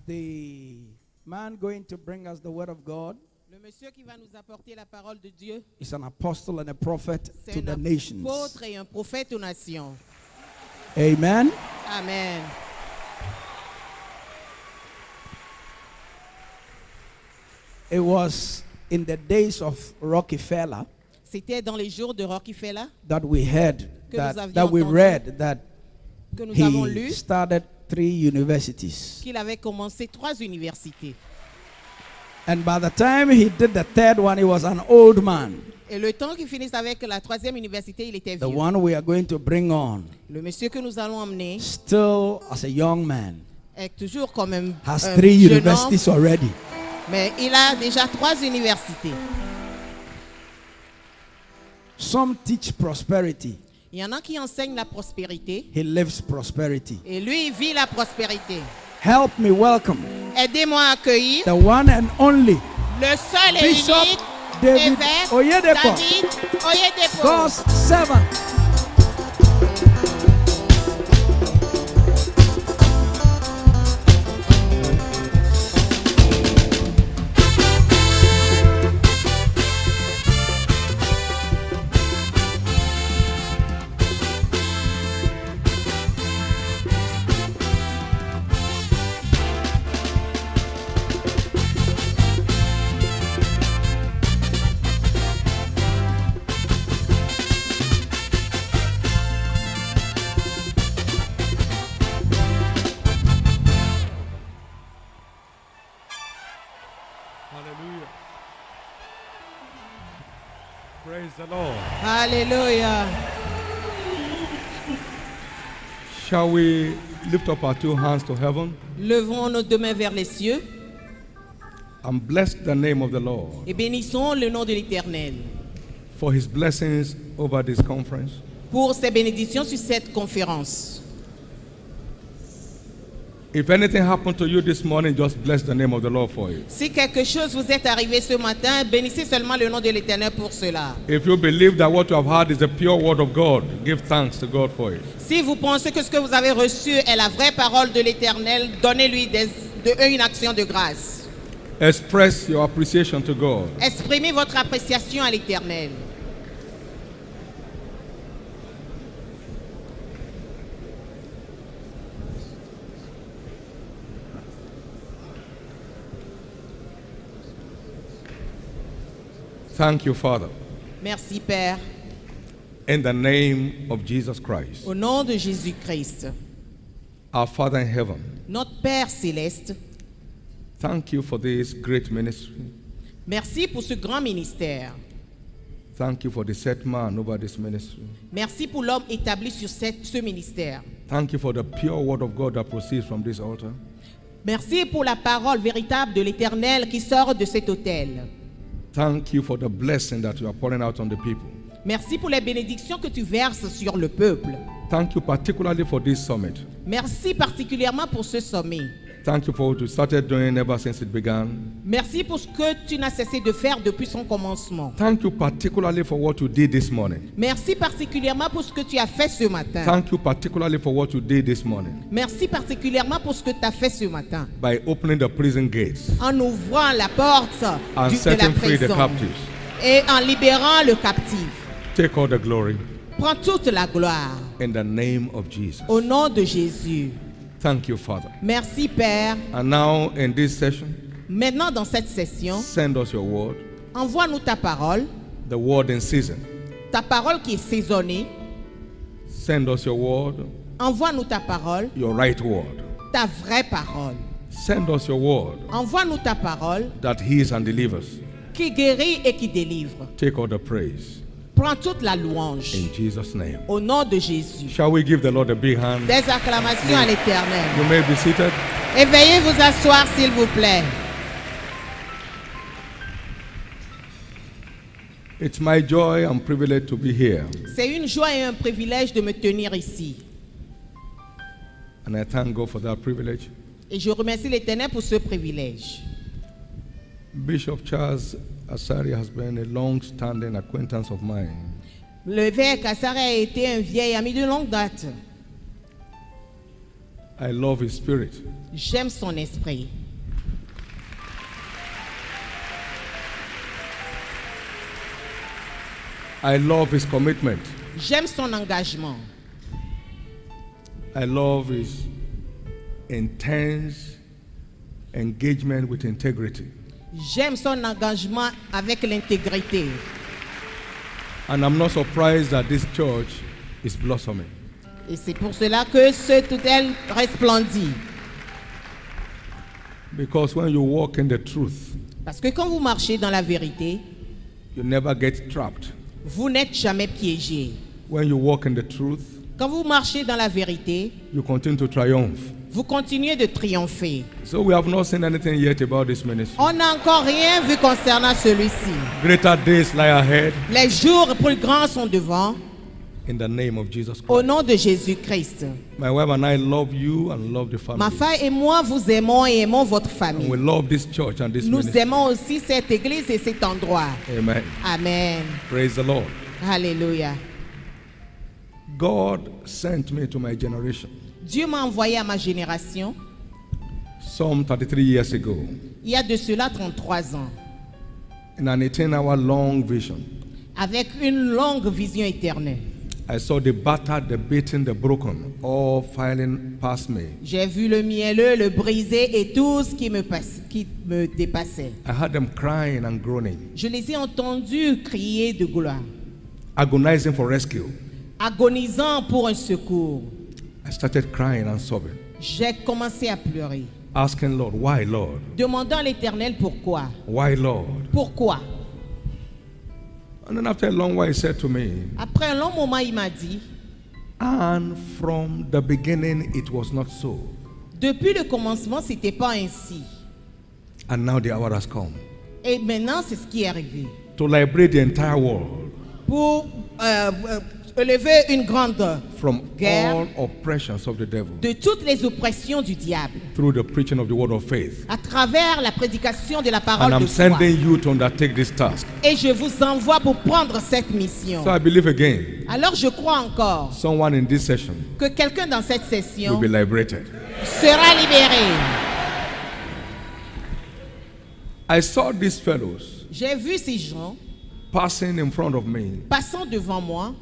The man going to bring us the word of God Le monsieur qui va nous apporter la parole de Dieu, is an apostle and a prophet c'est to the un nations. apôtre et un prophète aux nations. Amen. Amen. It was in the days of Rockefeller C'était dans les jours de Rockefeller that we heard Que nous that, avions that we entendu. read that que nous avons he lu started 3 universities. qu'il avait commencé 3 universités. And by the time he did the third one, he was an old man. Et le temps qu'il finisse avec la 3e université, il était The vieux. one we are going to bring on, Le monsieur que nous allons emmener still as a young man, est toujours comme un has un 3 jeune homme, universities already. mais il a déjà 3 universités. Some teach prosperity. Il y en a qui enseignent la prospérité He lives prosperity. et lui, il vit la prospérité. Help me welcome Aidez-moi à accueillir the one and only le seul et Bishop unique David évêque Oyedepo, David Oyedepo. God's servant. Hallelujah. Praise the Lord. Alléluia. Shall we lift up our 2 hands to heaven Levons nos 2 mains vers les cieux and bless the name of the Lord et bénissons le nom de l'Éternel for his blessings over this conference? pour ses bénédictions sur cette conférence. If anything happened to you this morning, just bless the name of the Lord for it. Si quelque chose vous est arrivé ce matin, bénissez seulement le nom de l'Éternel pour cela. If you believe that what you have heard is the pure word of God, give thanks to God for it. Si vous pensez que ce que vous avez reçu est la vraie parole de l'Éternel, donnez-lui une action de grâce. Express your appreciation to God. Exprimez votre appréciation à l'Éternel. Thank you, Father. Merci Père, In the name of Jesus Christ, au nom de Jésus-Christ, our Father in heaven, notre Père céleste, thank you for this great ministry. merci pour ce grand ministère. Thank you for the set man over this ministry. Merci pour l'homme établi sur ce ministère. Thank you for the pure word of God that proceeds from this altar. Merci pour la parole véritable de l'Éternel qui sort de cet autel. Thank you for the blessing that you are pouring out on the people. Merci pour les bénédictions que tu verses sur le peuple. Thank you particularly for this summit. Merci particulièrement pour ce sommet. Thank you for what you started doing ever since it began. Merci pour ce que tu n'as cessé de faire depuis son commencement. Thank you particularly for what you did this morning. Merci particulièrement pour ce que tu as fait ce matin. Thank you particularly for what you did this morning Merci particulièrement pour ce que tu as fait ce matin. by opening the prison gates En ouvrant la porte and de la setting free the prison captives. et en libérant le captif. Take all the glory Prends toute la gloire in the name of Jesus. au nom de Jésus. Thank you, Father. Merci Père. And now in this session, Maintenant dans cette session, send us your word, envoie-nous ta parole in season. qui est saisonnée. Send us your word, Envoie-nous ta parole, your right word. ta vraie parole. Send us your word Envoie-nous ta parole that heals and delivers. qui guérit et qui délivre. Take all the praise Prends toute la louange in Jesus' name. au nom de Jésus. Shall we give the Lord a big hand? Des acclamations à l'Éternel. You may be seated. Et veuillez vous asseoir s'il vous plaît. It's my joy and privilege to be here. C'est une joie et un privilège de me tenir ici. And I thank God for that privilege. Et je remercie l'Éternel pour ce privilège. Bishop Charles Asari has been a long-standing acquaintance of mine. L'évêque Asari a été un vieil ami de longue date. I love his spirit. J'aime son esprit. I love his commitment. J'aime son engagement. I love his intense engagement with integrity. J'aime son engagement avec l'intégrité. And I'm not surprised that this church is blossoming. Et c'est pour cela que ce hôtel resplendit. Because when you walk in the truth, Parce que quand vous marchez dans la vérité, you never get trapped. vous n'êtes jamais piégé. When you walk in the truth, Quand vous marchez dans la vérité, you continue to triumph. vous continuez de triompher. So we have not seen anything yet about this ministry. On n'a encore rien vu concernant celui-ci. Greater days lie ahead Les jours plus grands sont devant. in the name of Jesus Au Christ. nom de Jésus-Christ. My wife and I love you and love the Ma family. femme et moi vous aimons et aimons votre And we famille. love this church and this Nous ministry. aimons aussi cette église et cet endroit. Amen. Amen. Praise the Lord. Alléluia. God sent me to my generation Dieu m'a envoyé à ma génération some 33 years ago il y a de cela 33 ans in an 18-hour long vision. avec une longue vision éternelle. I saw the battered, the beaten, the broken, all filing past me. J'ai vu le mielleux, le brisé et tout ce qui me dépassait. I heard them crying and groaning, Je les ai entendus crier de gloire, agonizing for rescue. agonisant pour un secours. I started crying and sobbing, J'ai commencé à pleurer, asking Lord, why Lord? demandant à l'Éternel pourquoi. Why Lord? Pourquoi? And then after a long while he said to me, Après un long moment, il m'a dit, and from the beginning it was not so. depuis le commencement, c'était pas ainsi. And now the hour has come Et maintenant, c'est ce qui est arrivé. to liberate the entire world Pour élever une grande from guerre all oppressions of the devil de toutes les oppressions du diable through the preaching of the word of faith. à travers la prédication de la And parole I'm de foi. sending you to undertake this task. Et je vous envoie pour prendre cette mission. So I believe again, Alors je crois encore someone in this session que quelqu'un dans cette will session be liberated. sera libéré. I saw these fellows J'ai vu ces gens passing in front of me, passant devant moi,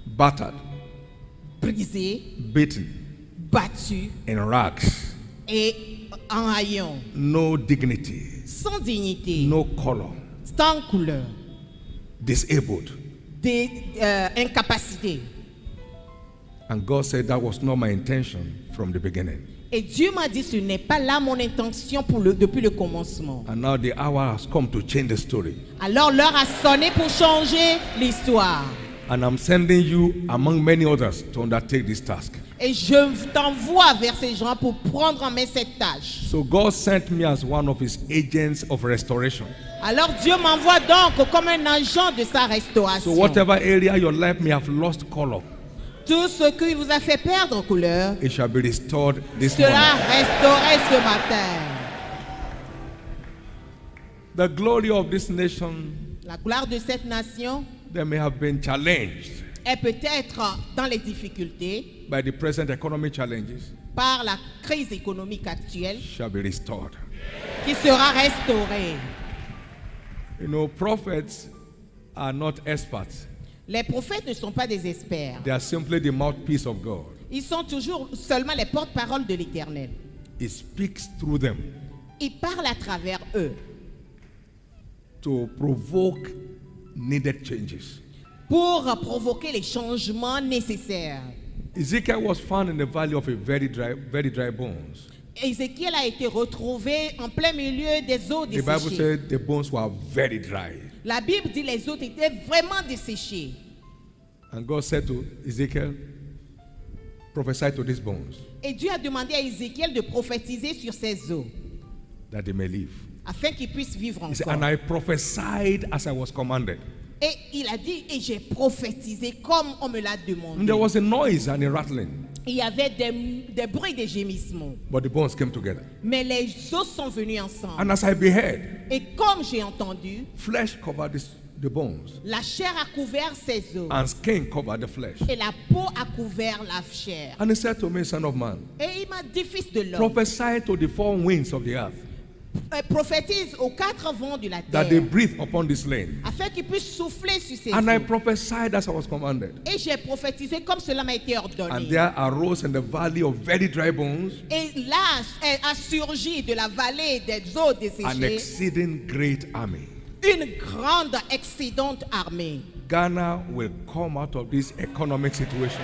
battered, brisés, beaten, battus in rags, et en haillons, no dignity, sans dignité, no color, sans couleur, disabled. des incapacités. And God said that was not my intention from the beginning. Et Dieu m'a dit, ce n'est pas là mon intention depuis le commencement. And now the hour has come to change the story. Alors l'heure a sonné pour changer l'histoire. And I'm sending you among many others to undertake this task. Et je t'envoie vers ces gens pour prendre en main cette tâche. So God sent me as one of his agents of restoration. Alors Dieu m'envoie donc comme un agent de sa So restauration. whatever area your life may have lost color, Tout ce qui vous a fait perdre couleur it shall be restored this sera morning. restauré ce matin. The glory of this nation, La gloire de cette nation they may have been challenged est peut-être dans les difficultés by the present economic challenges, par la crise économique actuelle shall be restored. qui sera restaurée. You know, prophets are not experts. Les prophètes ne sont pas des experts. They are simply the mouthpiece of God. Ils sont toujours seulement les porte-paroles de l'Éternel. He speaks through them Ils parlent à travers eux to provoke needed changes. pour provoquer les changements nécessaires. Ezekiel was found in the valley of a very dry bones. Ézéchiel a été retrouvé en plein milieu des eaux The Bible desséchées. said the bones were very dry. La Bible dit les eaux étaient vraiment desséchées. And God said to Ezekiel, prophesy to these bones Et Dieu a demandé à Ézéchiel de prophétiser sur ces eaux that they may live. afin qu'ils puissent vivre He said, encore. and I prophesied as I was commanded. Et il a dit, et j'ai prophétisé comme on me l'a And demandé. there was a noise and a rattling, Il y avait des bruits, des gémissements. but the bones came together. Mais les os sont venus ensemble. And as I beheld, Et comme j'ai entendu, flesh covered the bones, La chair a couvert ses os and skin covered the flesh. et la peau a couvert la chair. And he said to me, Son of man, Et il m'a dit, fils de l'homme, prophesy to the four winds of the earth prophétise aux quatre vents de la that they terre breathe upon this land. afin qu'ils puissent souffler sur ces And I eaux. prophesied as I was commanded. Et j'ai prophétisé comme cela m'a été And ordonné. there arose in the valley of very dry bones Et là a surgi de la vallée des eaux an desséchées exceeding great army. une grande excédente armée. Ghana will come out of this economic situation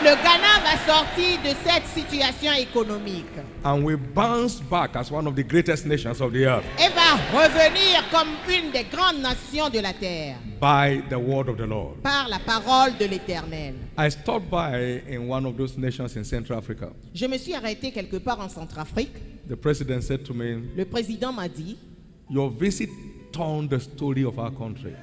Le Ghana va sortir de cette situation économique and will bounce back as one of the greatest nations of the earth et va revenir comme une des grandes nations de la terre by the word of the Lord. par la parole de l'Éternel. I stopped by in one of those nations in Central Africa. Je me suis arrêté quelque part en Centrafrique. The president said to me, Le président m'a dit, your visit turned the story of our country.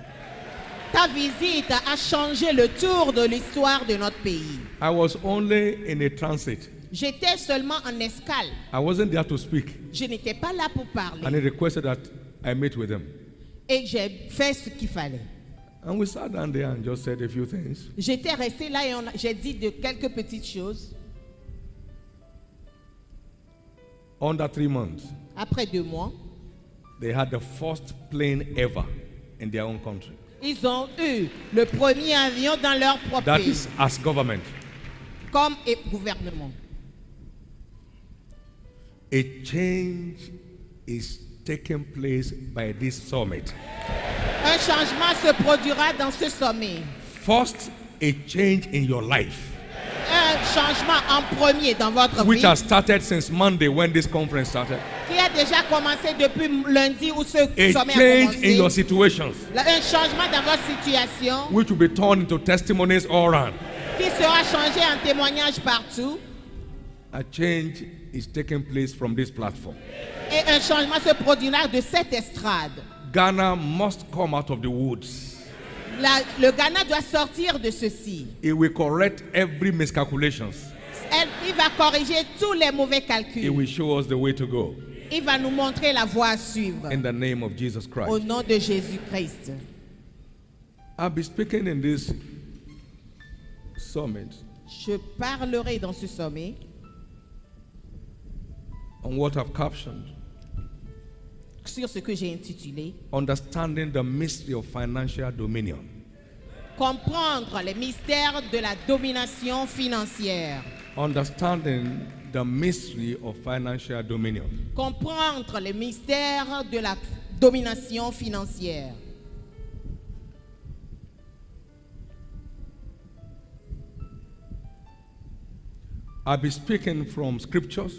ta visite a changé le tour de l'histoire de notre pays. I was only in a transit. J'étais seulement en escale. I wasn't there to speak. Je n'étais pas là pour And he parler. requested that I meet with him. Et j'ai fait ce qu'il fallait. And we sat down there and just said a few things. J'étais resté là et j'ai dit de quelques petites choses. Under 3 months, Après 2 mois, they had the first plane ever in their own country. ils ont eu le premier avion dans leur propre That pays, is as government. comme gouvernement. A change is taking place by this summit. Un changement se produira dans ce sommet. First, a change in your life, Un changement en premier dans votre which vie, has started since Monday when this conference started. qui a déjà commencé depuis lundi où ce A sommet a change in your commencé. situations, Un changement dans votre situation which will be turned into testimonies all around. qui sera changé en témoignage partout. A change is taking place from this platform. Et un changement se produira de cette estrade. Ghana must come out of the woods. Le Ghana doit sortir de ceci. It will correct every miscalculations. Il va corriger tous les mauvais It calculs. will show us the way to go. Il va nous montrer la voie à suivre. In the name of Jesus Au Christ. nom de Jésus-Christ. I'll be speaking in this summit Je parlerai dans ce sommet on what I've captioned, sur ce que j'ai intitulé Understanding the Mystery of Financial Dominion. Comprendre les mystères de la domination financière. Understanding the mystery of financial dominion. Comprendre les mystères de la domination financière. I'll be speaking from scriptures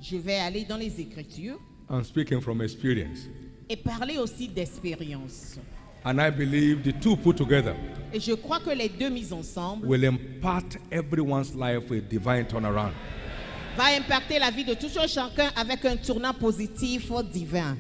Je vais aller dans les Écritures and speaking from experience. et parler aussi d'expérience. And I believe the two put together Et je crois que les deux mises ensemble will impart everyone's life with divine turnaround. va impacter la vie de tout un chacun avec un tournant positif divin.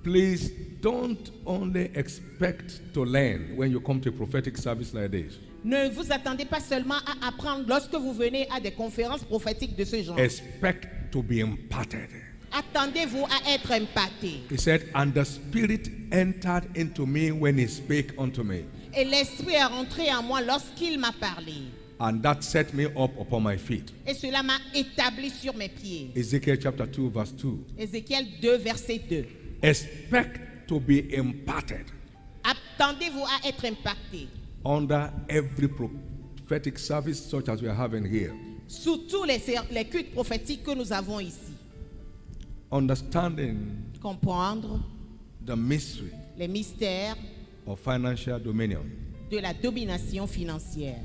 Please don't only expect to learn when you come to a prophetic service like this. Ne vous attendez pas seulement à apprendre lorsque vous venez à des conférences prophétiques de ce genre. Expect to be imparted. Attendez-vous à être impacté. He said, and the Spirit entered into me when he spake unto me. Et l'Esprit est rentré en moi lorsqu'il m'a parlé. And that set me up upon my feet. Et cela m'a établi sur mes pieds. Ezekiel chapter 2, verse 2. Ézéchiel 2, verset 2. Expect to be imparted Attendez-vous à être impacté. under every prophetic service such as we are having here. Sous tous les cultes prophétiques que nous avons ici. Understanding Comprendre the mystery les mystères of financial dominion. de la domination financière.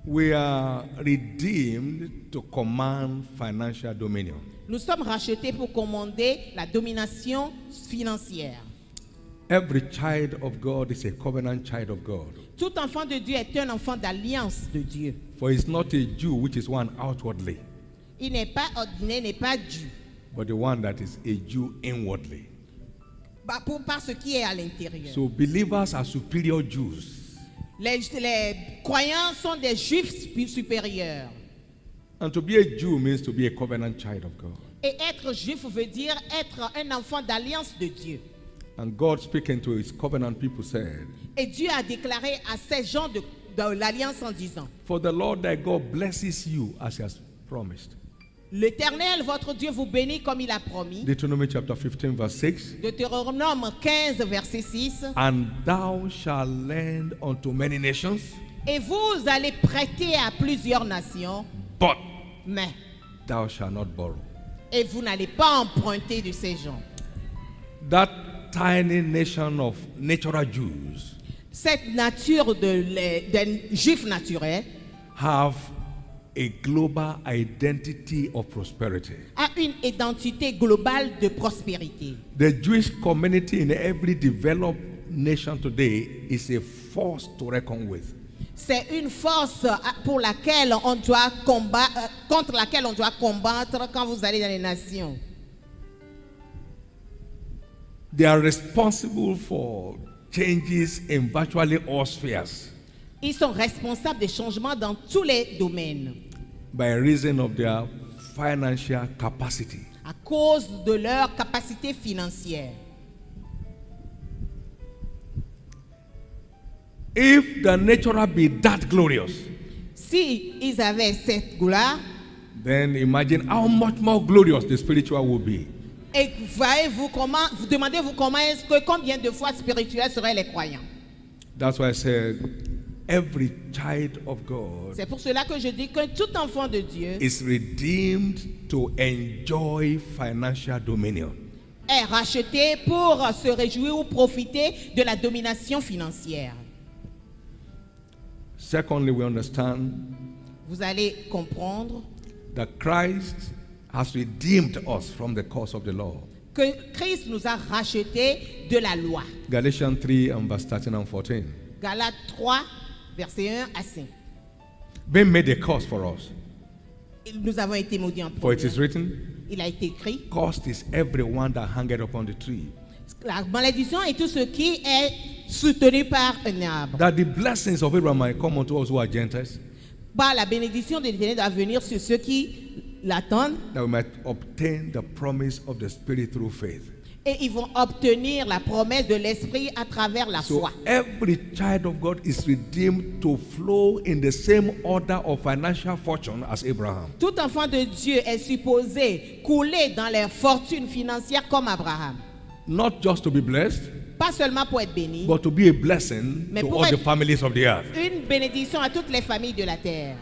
We are redeemed to command financial dominion. Nous sommes rachetés pour commander la domination financière. Every child of God is a covenant child of God. Tout enfant de Dieu est un enfant d'alliance de Dieu. For it's not a Jew which is one outwardly, Il n'est pas ordinaire, n'est pas dû. but the one that is a Jew inwardly. Par ce qui est à l'intérieur. So believers are superior Jews. Les croyants sont des juifs supérieurs. And to be a Jew means to be a covenant child of God. Et être juif veut dire être un enfant d'alliance de Dieu. And God speaking to his covenant people said, Et Dieu a déclaré à ces gens de l'alliance en disant, for the Lord thy God blesses you as he has promised. l'Éternel, votre Dieu, vous bénit comme il a promis. Deuteronomy chapter 15 verse 6. Deutéronome 15, verset 6. And thou shalt lend unto many nations, Et vous allez prêter à plusieurs nations, but mais, thou shalt not borrow. et vous n'allez pas emprunter de ces gens. That tiny nation of natural Jews Cette nature des juifs naturels have a global identity of prosperity. a une identité globale de prospérité. The Jewish community in every developed nation today is a force to reckon with. C'est une force pour laquelle on doit combattre, contre laquelle on doit combattre quand vous allez dans les nations. They are responsible for changes in virtually all spheres Ils sont responsables des changements dans tous les domaines by reason of their financial capacity. à cause de leur capacité financière. If the natural be that glorious, Si ils avaient cette gloire, then imagine how much more glorious the spiritual will be. et voyez-vous comment, vous demandez-vous comment est-ce que combien de fois spirituels seraient les croyants. That's why I said every child of God C'est pour cela que je dis que tout enfant de Dieu is redeemed to enjoy financial dominion. est racheté pour se réjouir ou profiter de la domination financière. Secondly, we understand Vous allez comprendre that Christ has redeemed us from the curse of the law. que Christ nous a rachetés de la loi. Galatians 3 and verse 13 and 14. Galates 3, versets 1 à 5. Being made a curse for us. Nous avons été maudits en For it is premier. written, Il a été écrit, cursed is everyone that hangeth upon the tree. la malédiction est tout ce qui est soutenu par un arbre. That the blessings of Abraham might come unto us who are Gentiles, Par la bénédiction de l'Éternel doit venir sur ceux qui l'attendent that we might obtain the promise of the Spirit through faith. et ils vont obtenir la promesse de l'Esprit à travers la So foi. every child of God is redeemed to flow in the same order of financial fortune as Abraham. Tout enfant de Dieu est supposé couler dans les fortunes financières comme Abraham. Not just to be blessed, Pas seulement pour être béni, but to be a blessing Mais to pour all the être- families of the earth. une bénédiction à toutes les familles de la terre.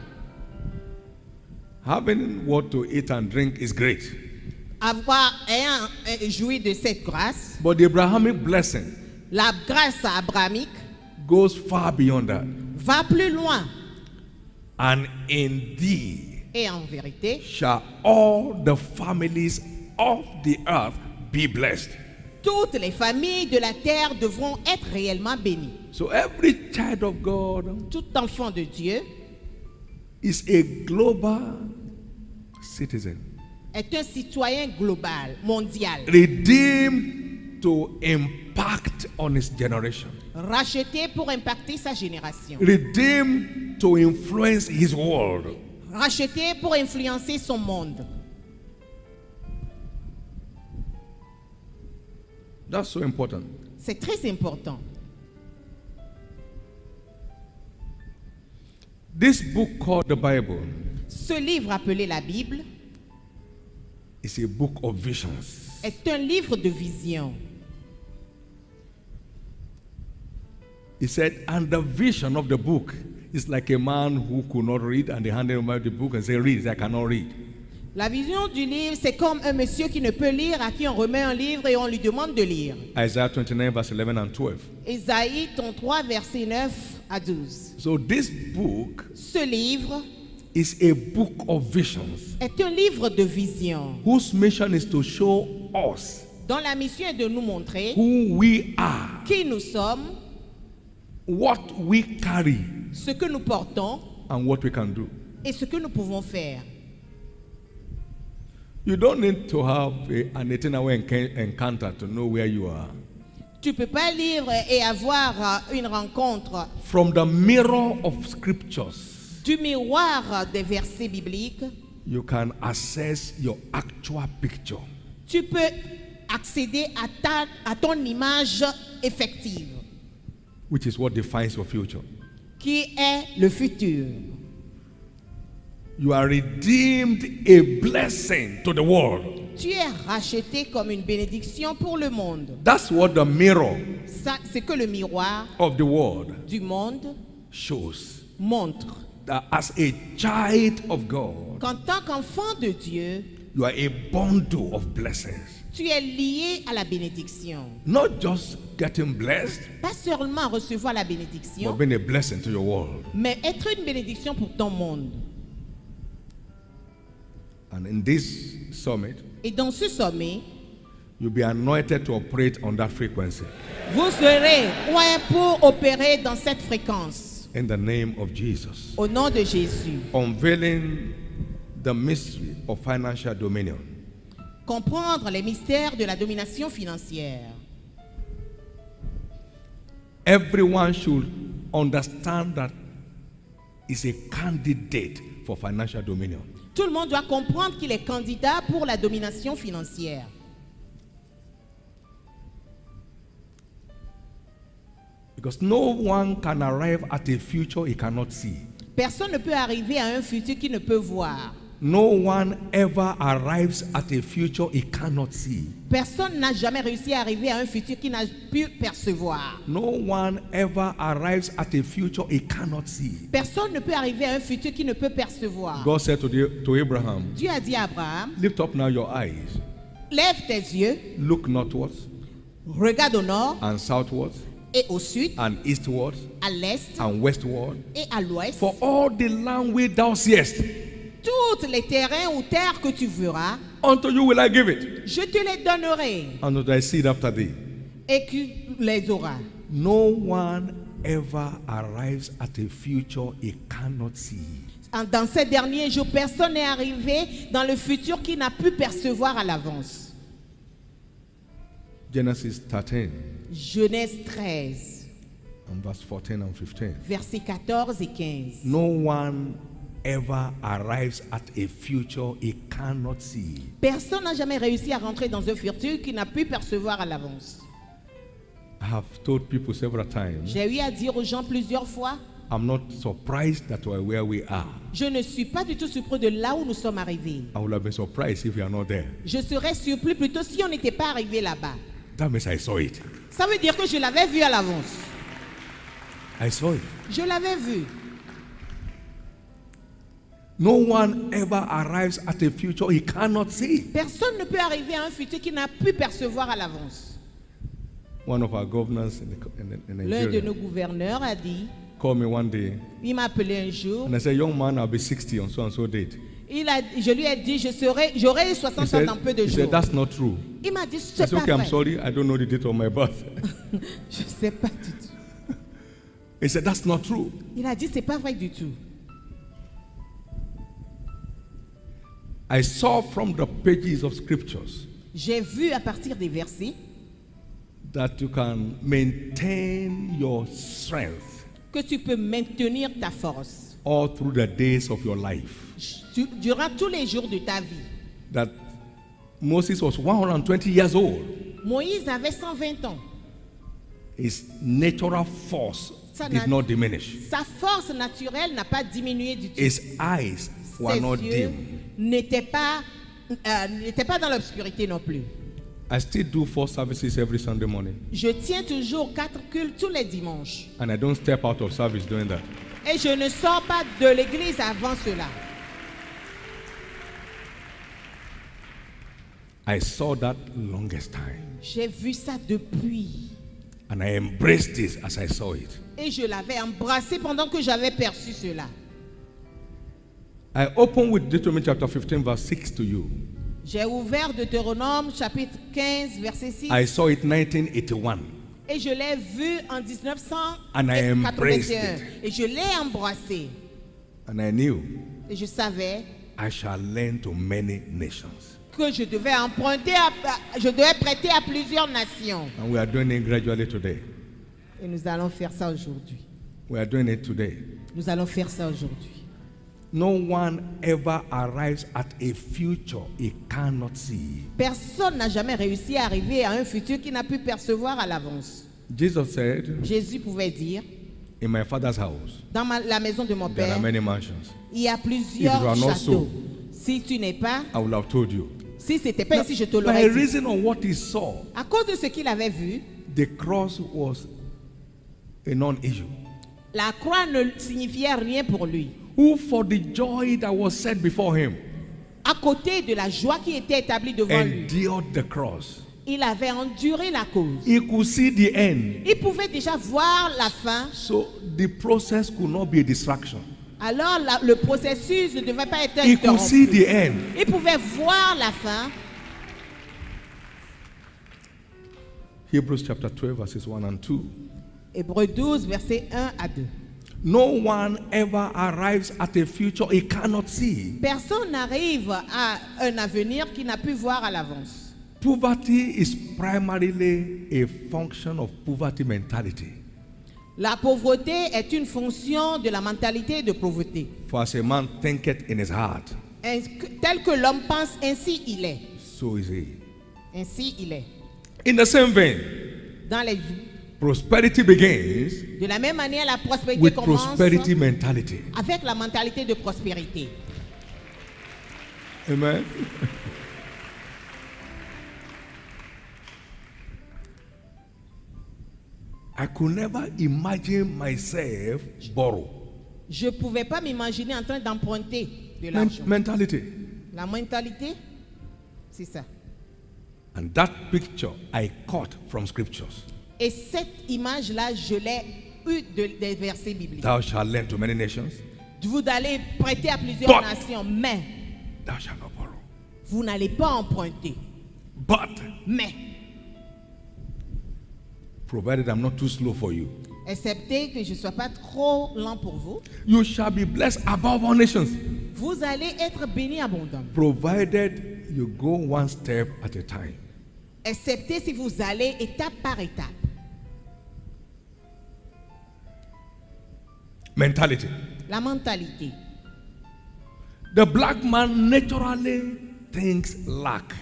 Having what to eat and drink is great, Ayant joui de cette grâce, but the Abrahamic blessing la grâce abrahamique goes far beyond that. va plus loin. And in thee Et en vérité, shall all the families of the earth be blessed. toutes les familles de la terre devront être réellement bénies. So every child of God Tout enfant de Dieu is a global citizen, est un citoyen global, mondial, redeemed to impact on his generation, racheté pour impacter sa génération, redeemed to influence his world. racheté pour influencer son monde. That's so important. C'est très important. This book called the Bible Ce livre appelé la Bible is a book of visions. est un livre de vision. He said, and the vision of the book is like a man who could not read, and they handed him out the book and said, read. He said, I cannot read. La vision du livre, c'est comme un monsieur qui ne peut lire, à qui on remet un livre et on lui demande de lire. Isaiah 29, verse 11 and 12. Ésaïe 33, versets 9 à 12. So this book Ce livre is a book of visions est un livre de vision whose mission is to show us dont la mission est de nous montrer who we are, qui nous sommes, what we carry, ce que nous portons and what we can do. et ce que nous pouvons faire. You don't need to have an 18-hour encounter to know where you are. Tu ne peux pas lire et avoir une rencontre From the mirror of scriptures, du miroir des versets bibliques. you can assess your actual picture. Tu peux accéder à ton image effective, which is what defines your future. qui est le futur. You are redeemed a blessing to the world. Tu es racheté comme une bénédiction pour le monde. That's what the mirror Ça, c'est que le miroir of the world du monde shows. montre That as a child of God, qu'en tant qu'enfant de Dieu, you are a bundle of blessings. tu es lié à la bénédiction. Not just getting blessed, Pas seulement recevoir la but bénédiction, being a blessing to your world. mais être une bénédiction pour ton monde. And in this summit, Et dans ce sommet, you'll be anointed to operate on that frequency. vous serez oint pour opérer dans cette fréquence. In the name of Jesus. Au nom de Jésus. Unveiling the mystery of financial dominion. Comprendre les mystères de la domination financière. Everyone should understand that is a candidate for financial dominion. Tout le monde doit comprendre qu'il est candidat pour la domination financière. Because no one can arrive at a future he cannot see. Personne ne peut arriver à un futur qu'il ne peut voir. No one ever arrives at a future he cannot see. Personne n'a jamais réussi à arriver à un futur qu'il n'a pu percevoir. No one ever arrives at a future he cannot see. Personne ne peut arriver à un futur qu'il ne peut percevoir. God said to Abraham, Dieu a dit à Abraham, lift up now your eyes, lève tes yeux, look northwards regarde au nord and southwards et au sud, and eastwards à l'est and westward. et à l'ouest. For all the land which thou seest, Tous les terrains ou terres que tu verras, unto you will I give it, je te les donnerai and to thy seed after thee. et tu les auras. No one ever arrives at a future he cannot see. Dans ces derniers jours, personne n'est arrivé dans le futur qu'il n'a pu percevoir à l'avance. Genesis 13 Genèse 13, and verse 14 and 15. versets 14 et 15. No one ever arrives at a future he cannot see. Personne n'a jamais réussi à rentrer dans un futur qu'il n'a pu percevoir à l'avance. I have told people several times, J'ai eu à dire aux gens plusieurs fois, I'm not surprised that we're where we are. je ne suis pas du tout surpris de là où nous sommes arrivés. I would have been surprised if we are not there. Je serais surpris plutôt si on n'était pas arrivé là-bas. That means I saw it. Ça veut dire que je l'avais vu à l'avance. I saw it. Je l'avais vu. No one ever arrives at a future he cannot see. Personne ne peut arriver à un futur qu'il n'a pu percevoir à l'avance. One of our governors in L'un de Nigeria nos gouverneurs a dit, called me one day il m'a appelé un jour, and I said, young man, I'll be 60 on so and so date. je lui ai dit, j'aurai 60 ans dans peu de he jours. said, that's not true. Il m'a dit, I c'est said, pas okay, I'm vrai. sorry, I don't know the date of my birth. Je sais pas du tout. He said, that's not true. Il a dit, c'est pas vrai du tout. I saw from the pages of scriptures J'ai vu à partir des versets that you can maintain your strength que tu peux maintenir ta force all through the days of your life. durant tous les jours de ta vie. That Moses was 120 years old. Moïse avait 120 ans. His natural force Ça did n'a- not diminish. Sa force naturelle n'a pas diminué du tout. His eyes were Ses not yeux dim. n'étaient pas dans l'obscurité non plus. I still do 4 services every Sunday morning, Je tiens toujours 4 cultes tous les dimanches. and I don't step out of service doing that. Et je ne sors pas de l'église avant cela. I saw that longest time, J'ai vu ça depuis. and I embraced it as I saw it. Et je l'avais embrassé pendant que j'avais perçu cela. I open with Deuteronomy chapter 15, verse 6 to you. J'ai ouvert Deutéronome chapitre 15 verset 6 I saw it 1981. et je l'ai vu en And I embraced 1981 it. et je l'ai embrassé And I knew et je savais I shall lend to many nations. que je devais emprunter, je devais prêter à plusieurs nations. And we are doing it gradually today. Et nous allons faire ça aujourd'hui. We are doing it today. Nous allons faire ça aujourd'hui. No one ever arrives at a future he cannot see. Personne n'a jamais réussi à arriver à un futur qu'il n'a pu percevoir à l'avance. Jesus said, Jésus pouvait dire, in my father's house, dans la maison de mon there père, are many mansions. il y a If plusieurs you are not châteaux. so, Si tu n'es pas, I will have told you. si c'était pas ainsi, je te By l'aurais dit. reason of what he saw, À cause de ce qu'il avait vu, the cross was a non-issue. la croix ne signifiait rien pour lui. Who for the joy that was set before him À côté de la joie qui était établie devant lui, endured the cross. il avait enduré la cause. He could see the end. Il pouvait déjà voir la fin. So the process could not be a distraction. Alors le processus ne devait pas être He could see interrompu. the end. Il pouvait voir la fin. Hebrews chapter 12 verses 1 and 2. Hébreux 12, versets 1 à 2. No one ever arrives at a future he cannot see. Personne n'arrive à un avenir qu'il n'a pu voir à l'avance. Poverty is primarily a function of poverty mentality. La pauvreté est une fonction de la mentalité de pauvreté. For as a man thinketh in his heart, Tel que l'homme pense, ainsi il est. so is he. Ainsi il est. In the same vein, Dans les, prosperity begins de la même manière, la prospérité with commence prosperity mentality. avec la mentalité de prospérité. Amen. I could never imagine myself borrow. Je ne pouvais pas m'imaginer en train d'emprunter de l'argent. Mentality. La mentalité, c'est ça. And that picture I caught from scriptures. Et cette image-là, je l'ai eue des versets bibliques. Thou shalt lend to many nations, Vous allez prêter à plusieurs But- nations, mais thou shalt not borrow. vous n'allez pas emprunter. But, Mais, provided I'm not too slow for you, excepté que je ne sois pas trop lent pour vous, you shall be blessed above all nations, vous allez être bénis abondamment. provided you go one step at a time. Excepté si vous allez étape par étape. Mentality. La mentalité. The black man naturally thinks lack.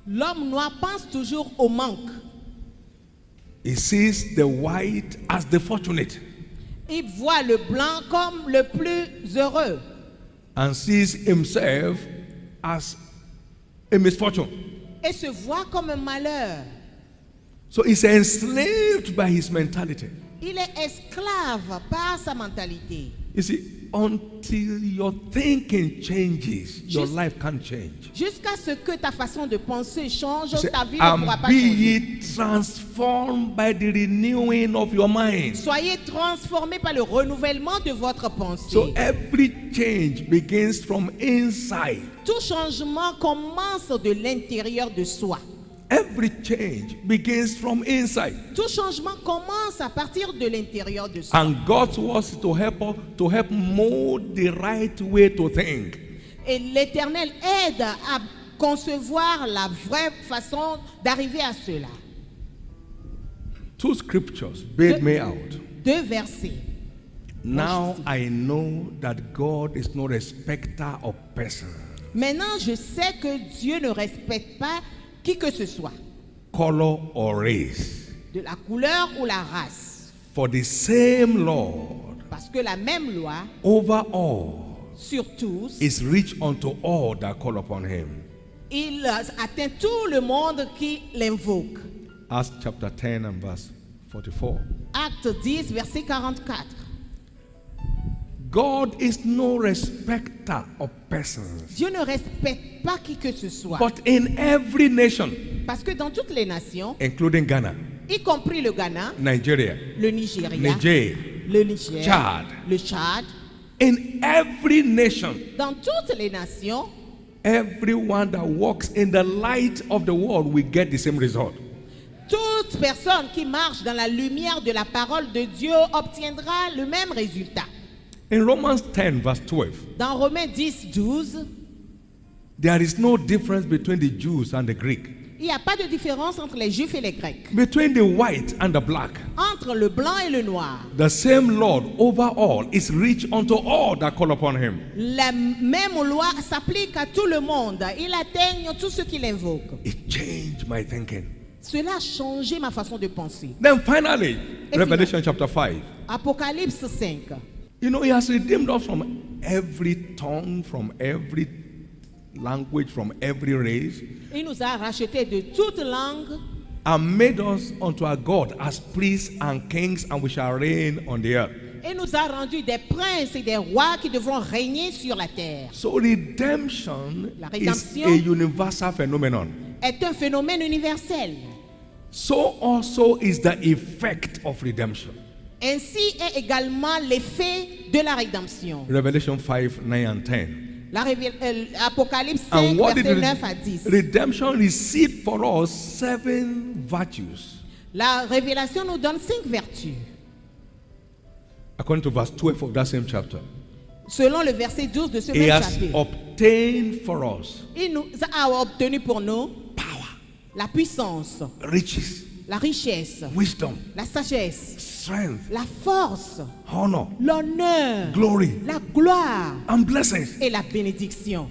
L'homme noir pense toujours au manque. He sees the white as the fortunate Il voit le blanc comme le plus heureux and sees himself as a misfortune. et se voit comme un malheur. So he's enslaved by his mentality. Il est esclave par sa mentalité. You see, until your thinking changes, your Just- life can't change. Jusqu'à ce que ta façon de penser change, You say, ta vie ne and pourra pas be changer. ye transformed by the renewing of your mind. Soyez transformés par le renouvellement de votre pensée. So every change begins from inside. Tout changement commence de l'intérieur de soi. Every change begins from inside. Tout changement commence à partir de l'intérieur de soi. And God wants to help us to help mold the right way to think. Et l'Éternel aide à concevoir la vraie façon d'arriver à cela. Two scriptures bailed me out. 2 versets. Now I know that God is no respecter of persons, Maintenant, je sais que Dieu ne respecte pas qui que ce soit, color or race. de la couleur ou la race. For the same Lord Parce que la même loi, over all sur tous, is rich unto all that call upon him. il atteint tout le monde qui l'invoque. Acts chapter 10 and verse 44. Acte 10, verset 44. God is no respecter of persons, Dieu ne respecte pas qui que ce soit. but in every nation, Parce que dans toutes les nations, including Ghana, y compris le Ghana, Nigeria, le Nigeria, Niger, le Niger, Tchad. le Tchad, in every nation, dans toutes les nations, everyone that walks in the light of the world will get the same result. toute personne qui marche dans la lumière de la parole de Dieu obtiendra le même résultat. In Romans 10 verse 12, Dans Romains 10, 12, there is no difference between the Jews and the Greek. Il n'y a pas de différence entre les Juifs et les Grecs. Between the white and the black, Entre le blanc et le noir. the same Lord over all is rich unto all that call upon him. La même loi s'applique à tout le monde. Il atteigne tous ceux qui l'invoquent. It changed my thinking. Cela a changé ma façon de penser. Then finally, Et Revelation chapter 5. Apocalypse 5. You know, he has redeemed us from every tongue, from every language, from every race, Il nous a rachetés de toute langue and made us unto our God as priests and kings, and we shall reign on the earth. et nous a rendus des princes et des rois qui devront régner sur la terre. So redemption La is rédemption a universal phenomenon. Est un phénomène universel. So also is the effect of redemption. Ainsi est également l'effet de la rédemption. Revelation 5, 9 and 10. Apocalypse 5, And what did verset 9 à 10. redemption receive for us? 7 virtues. La révélation nous donne 5 vertus. According to verse 12 of that same chapter. Selon le verset 12 de ce He même has chapitre. obtained for us Il nous a obtenu pour nous power, la puissance, riches, la richesse, wisdom, la sagesse, strength, la force, honor, l'honneur, glory, la gloire and blessings. et la bénédiction.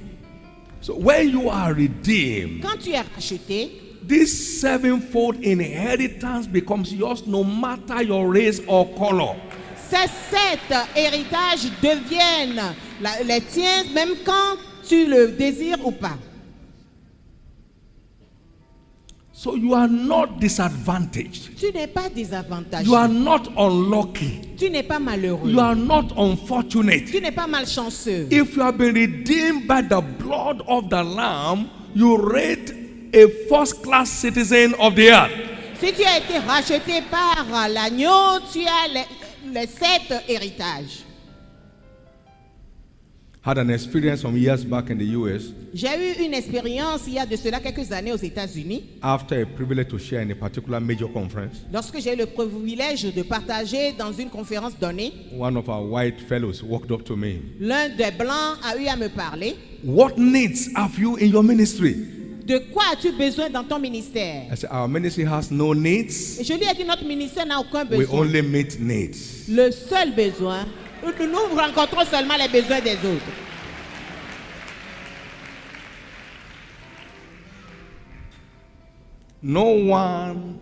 So when you are redeemed, Quand tu es racheté, this sevenfold inheritance becomes yours no matter your race or color. ces 7 héritages deviennent les tiens même quand tu le désires ou pas. So you are not disadvantaged. Tu n'es pas désavantagé. You are not unlucky. Tu n'es pas malheureux. You are not unfortunate. Tu n'es pas malchanceux. If you have been redeemed by the blood of the Lamb, you rate a first-class citizen of the earth. Si tu as été racheté par l'agneau, tu as les 7 héritages. Had an experience some years back in the US J'ai eu une expérience il y a de cela quelques années aux États-Unis, after a privilege to share in a particular major conference. lorsque j'ai eu le privilège de partager dans une conférence donnée. One of our white fellows walked up to me. L'un des blancs a eu à me parler. What needs have you in your ministry? De quoi as-tu besoin dans ton ministère? I said, our ministry has no needs. Et je lui ai dit, notre ministère n'a aucun We besoin. only meet needs. Le seul besoin, nous rencontrons seulement les besoins des autres. No one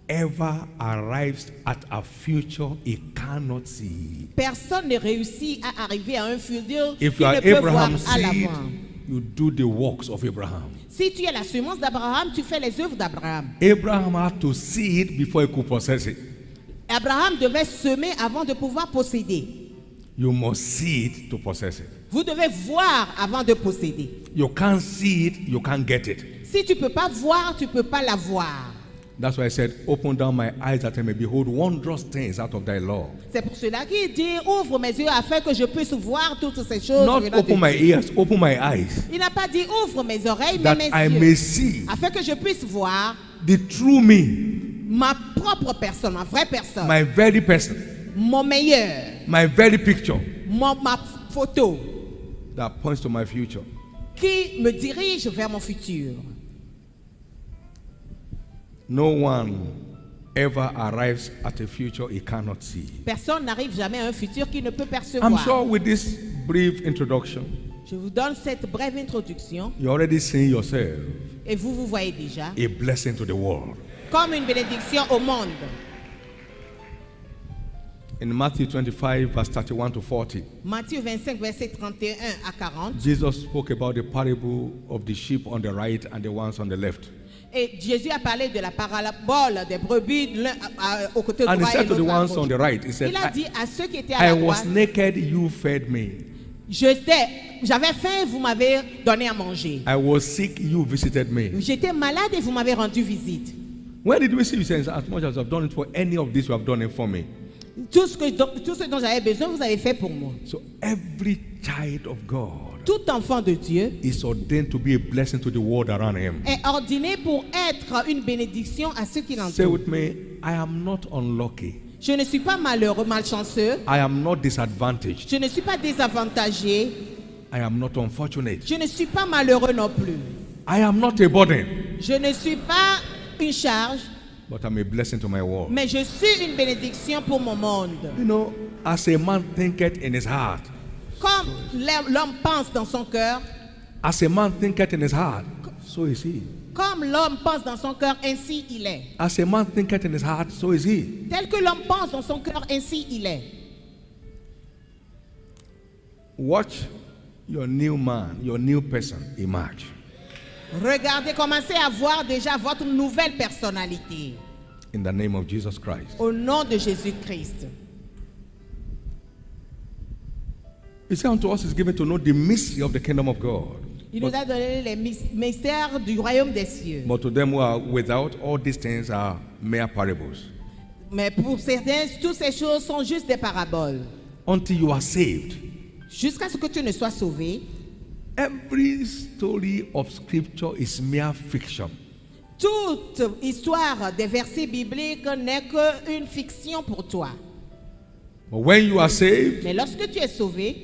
ever arrives at a future he cannot see. Personne ne réussit à arriver à un futur If qu'il you ne are peut voir Abraham's à seed, l'avant. you do the works of Abraham. Si tu es la semence d'Abraham, tu fais les œuvres d'Abraham. Abraham had to see it before he could possess it. Abraham devait semer avant de pouvoir posséder. You must see it to possess it. Vous devez voir avant de posséder. You can't see it, you can't get it. Si tu ne peux pas voir, tu ne peux pas l'avoir. That's why I said, open down my eyes that I may behold wondrous things out of thy law. C'est pour cela qu'il dit, ouvre mes yeux afin que je puisse voir toutes ces choses. Not venant de open my Dieu. ears, open my eyes. Il n'a pas dit, ouvre mes oreilles, mais That mes I yeux. may see Afin que je puisse voir the true me, ma propre personne, ma vraie personne. my very person, Mon meilleur. my very picture Ma photo. that points to my future. Qui me dirige vers mon futur. No one ever arrives at a future he cannot see. Personne n'arrive jamais à un futur qu'il ne peut I'm percevoir. sure with this brief introduction, Je vous donne cette brève introduction you're already seeing yourself et vous vous voyez déjà a blessing to the world. comme une bénédiction au monde. In Matthew 25, verse 31 to 40, Matthieu 25, verset 31 à 40. Jesus spoke about the parable of the sheep on the right and the ones on the left. Et Jésus a parlé de la parabole des brebis l'un au côté And he droit et said to the l'autre à ones on gauche. the right, he said, Il a dit à ceux qui étaient à I la was droite, naked, you fed me. j'avais faim, vous m'avez donné à manger. I was sick, you visited me. J'étais malade et vous m'avez rendu visite. Where did we see you say, as much as I've done it for any of this, you have done it for me? Tout ce dont j'avais besoin, vous avez fait pour moi. So every child of God Tout enfant de Dieu is ordained to be a blessing to the world around him. est ordonné pour être une bénédiction à ceux qui Say l'entourent. with me, I am not unlucky. Je ne suis pas malheureux, malchanceux. I am not disadvantaged. Je ne suis pas désavantagé. I am not unfortunate. Je ne suis pas malheureux non plus. I am not a burden. Je ne suis pas une charge, but I'm a blessing to my world. mais je suis une bénédiction pour mon monde. You know, as a man thinketh in his heart, Comme l'homme pense dans son cœur, as a man thinketh in his heart, so is he. comme l'homme pense dans son cœur, ainsi il est. As a man thinketh in his heart, so is he. Tel que l'homme pense dans son cœur, ainsi il est. Watch your new man, your new person emerge. Regardez, commencez à voir déjà votre nouvelle personnalité. In the name of Jesus Christ. Au nom de Jésus-Christ. He said unto us is given to know the mystery of the kingdom of God. Il nous a donné les mystères du royaume des cieux. But to them who are without, all these things are mere parables. Mais pour certains, toutes ces choses sont juste des paraboles. Until you are saved. Jusqu'à ce que tu ne sois sauvé, Every story of scripture is mere fiction. toute histoire des versets bibliques n'est qu'une fiction pour toi. But when you are saved, Mais lorsque tu es sauvé,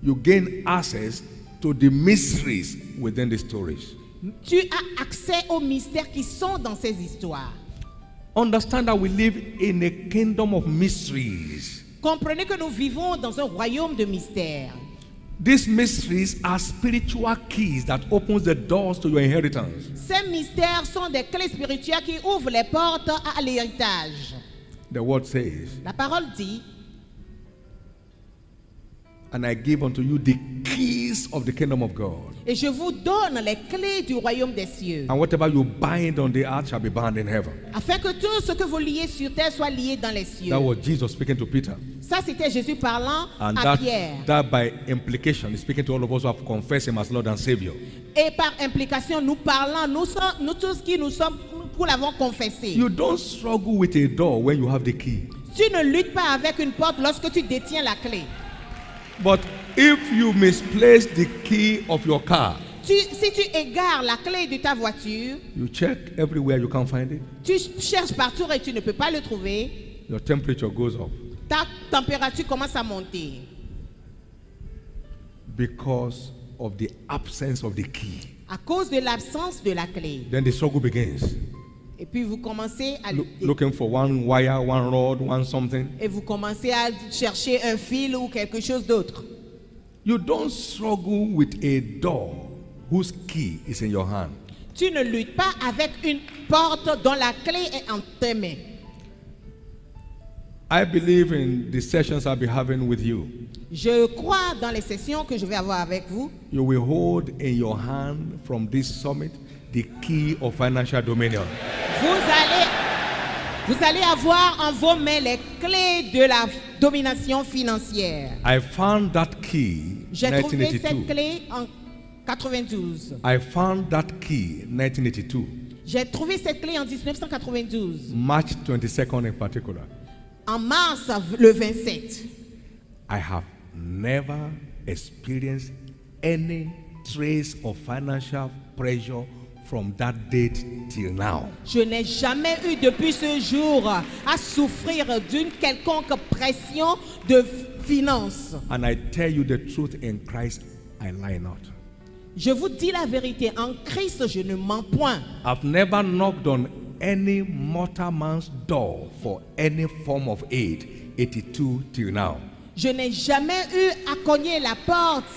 you gain access to the mysteries within the stories. tu as accès aux mystères qui sont dans ces histoires. Understand that we live in a kingdom of mysteries. Comprenez que nous vivons dans un royaume de mystères. These mysteries are spiritual keys that opens the doors to your inheritance. Ces mystères sont des clés spirituelles qui ouvrent les portes à l'héritage. The word says, La parole dit, and I give unto you the keys of the kingdom of God. et je vous donne les clés du royaume des cieux, And whatever you bind on the earth shall be bound in heaven. afin que tout ce que vous liez sur terre soit lié dans les cieux. That was Jesus speaking to Peter. Ça, c'était Jésus parlant And à Pierre. that by implication is speaking to all of us who have confessed him as Lord and Savior. Et par implication, nous parlons, nous tous qui nous sommes, nous l'avons confessé. You don't struggle with a door when you have the key. Tu ne luttes pas avec une porte lorsque tu détiens la clé. But if you misplace the key of your car, Si tu égares la clé de ta voiture, you check everywhere, you can't find it, tu cherches partout et tu ne peux pas le trouver, your temperature goes up ta température commence à monter because of the absence of the key. à cause de l'absence de la clé. Then the struggle begins. Et puis vous commencez à lutter. Looking for one wire, one rod, one something. Et vous commencez à chercher un fil ou quelque chose d'autre. You don't struggle with a door whose key is in your hand. Tu ne luttes pas avec une porte dont la clé est en tes mains. I believe in the sessions I'll be having with you. Je crois dans les sessions que je vais avoir avec vous. You will hold in your hand from this summit the key of financial dominion. Vous allez avoir en vos mains les clés de la domination financière. I found that key J'ai trouvé cette 1982. clé en 92. I found that key 1982, J'ai trouvé cette clé en 1992. March 22nd in particular. En mars le 27. I have never experienced any trace of financial pressure from that date till now. Je n'ai jamais eu depuis ce jour à souffrir d'une quelconque pression de finances. And I tell you the truth in Christ, I lie not. Je vous dis la vérité, en Christ je ne mens point. I've never knocked on any mortal man's door for any form of aid, 82 till now. Je n'ai jamais eu à cogner la porte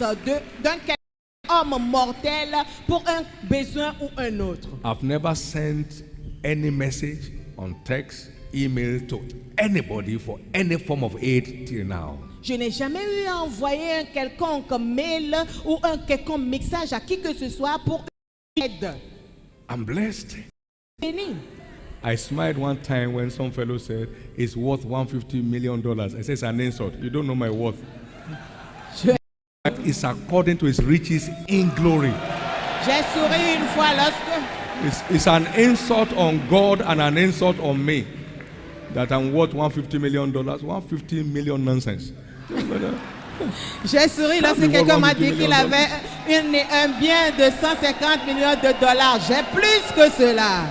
d'un homme mortel pour un besoin ou un autre. I've never sent any message on text, email to anybody for any form of aid till now. Je n'ai jamais eu à envoyer un quelconque mail ou un quelconque message à qui que ce soit pour une aide. I'm blessed. Béni. I smiled one time when some fellow said it's worth $150 million. I said it's an insult. You don't know my worth. Je- It's according to his riches in glory. J'ai souri une fois lorsque It's an insult on God and an insult on me that I'm worth $150 million. $150 million nonsense. j'ai souri lorsque quelqu'un m'a dit qu'il avait un bien de 150 millions de dollars. J'ai plus que cela.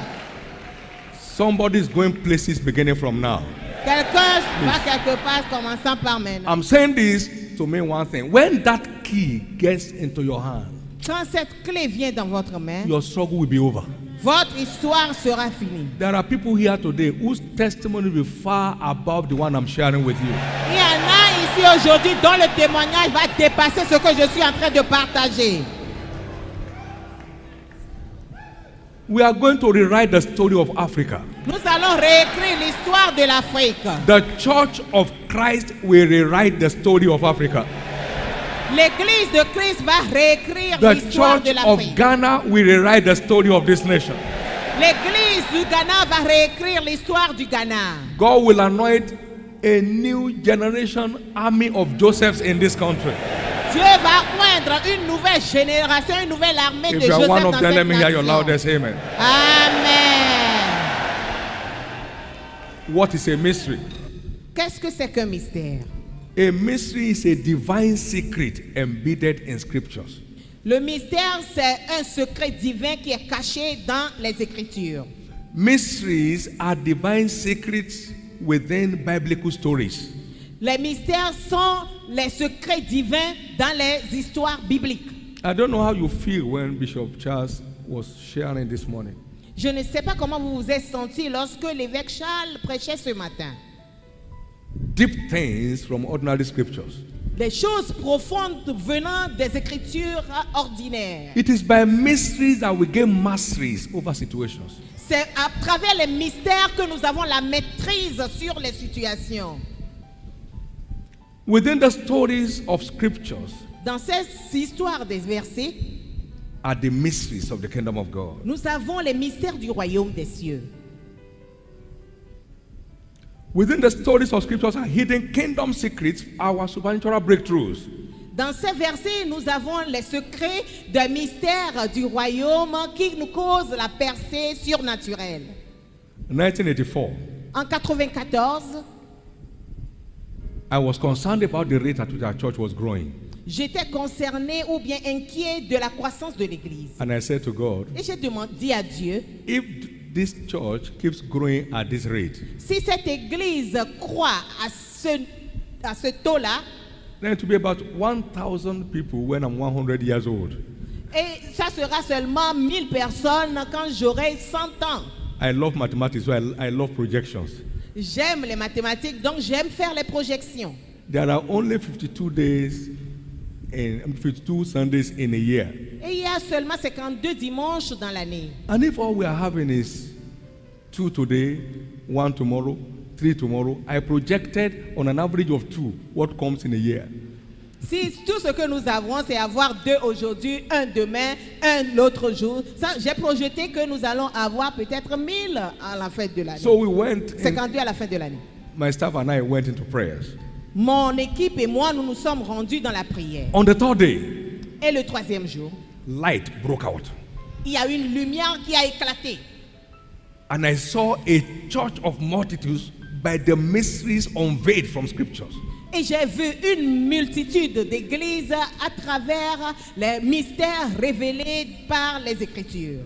Somebody's going places beginning from now. Quelqu'un va quelque part commençant par maintenant. I'm saying this to mean one thing. When that key gets into your hand, Quand cette clé vient dans votre main, your struggle will be over. votre histoire sera finie. There are people here today whose testimony will be far above the one I'm sharing with you. Il y en a ici aujourd'hui dont le témoignage va dépasser ce que je suis en train de partager. We are going to rewrite the story of Africa. Nous allons réécrire l'histoire de l'Afrique. The Church of Christ will rewrite the story of Africa. L'Église de Christ va réécrire The l'histoire Church de of l'Afrique. Ghana will rewrite the story of this nation. L'Église du Ghana va réécrire l'histoire du Ghana. God will anoint a new generation army of Josephs in this country. Dieu va oindre une nouvelle génération, une nouvelle armée de If you are Joseph one dans of them, let cette me hear your nation. loudest amen. Amen. What is a mystery? Qu'est-ce que c'est qu'un mystère? A mystery is a divine secret embedded in scriptures. Le mystère, c'est un secret divin qui est caché dans les Écritures. Mysteries are divine secrets within biblical stories. Les mystères sont les secrets divins dans les histoires bibliques. I don't know how you feel when Bishop Charles was sharing this morning. Je ne sais pas comment vous vous êtes senti lorsque l'évêque Charles prêchait ce matin. Deep things from ordinary scriptures. Des choses profondes venant des Écritures ordinaires. It is by mysteries that we gain masteries over situations. C'est à travers les mystères que nous avons la maîtrise sur les situations. Within the stories of scriptures Dans ces histoires des versets, are the mysteries of the kingdom of God. nous avons les mystères du royaume des cieux. Within the stories of scriptures are hidden kingdom secrets, our supernatural breakthroughs. Dans ces versets, nous avons les secrets des mystères du royaume qui nous causent la percée surnaturelle. In 1984, En 94, I was concerned about the rate at which our church was growing. j'étais concerné ou bien inquiet de la croissance de l'Église. And I said to God, Et j'ai dit à Dieu, if this church keeps growing at this rate, si cette Église croît à ce taux-là, then it will be about 1,000 people when I'm 100 years old. et ça sera seulement 1000 personnes quand j'aurai 100 ans. I love mathematics, so I love projections. J'aime les mathématiques, donc j'aime faire les projections. There are only 52 days and 52 Sundays in a year. Et il y a seulement 52 dimanches dans l'année. And if all we are having is 2 today, 1 tomorrow, 3 tomorrow, I projected on an average of 2 what comes in a year. Si tout ce que nous avons, c'est avoir 2 aujourd'hui, 1 demain, 1 l'autre jour, j'ai projeté que nous allons avoir peut-être 1000 à la fin de l'année. So we went, 52 à la fin de l'année. my staff and I went into prayers. Mon équipe et moi, nous nous sommes rendus dans la prière. On the third day, Et le 3e jour, light broke out. il y a une lumière qui a éclaté. And I saw a church of multitudes by the mysteries unveiled from scriptures. Et j'ai vu une multitude d'églises à travers les mystères révélés par les Écritures.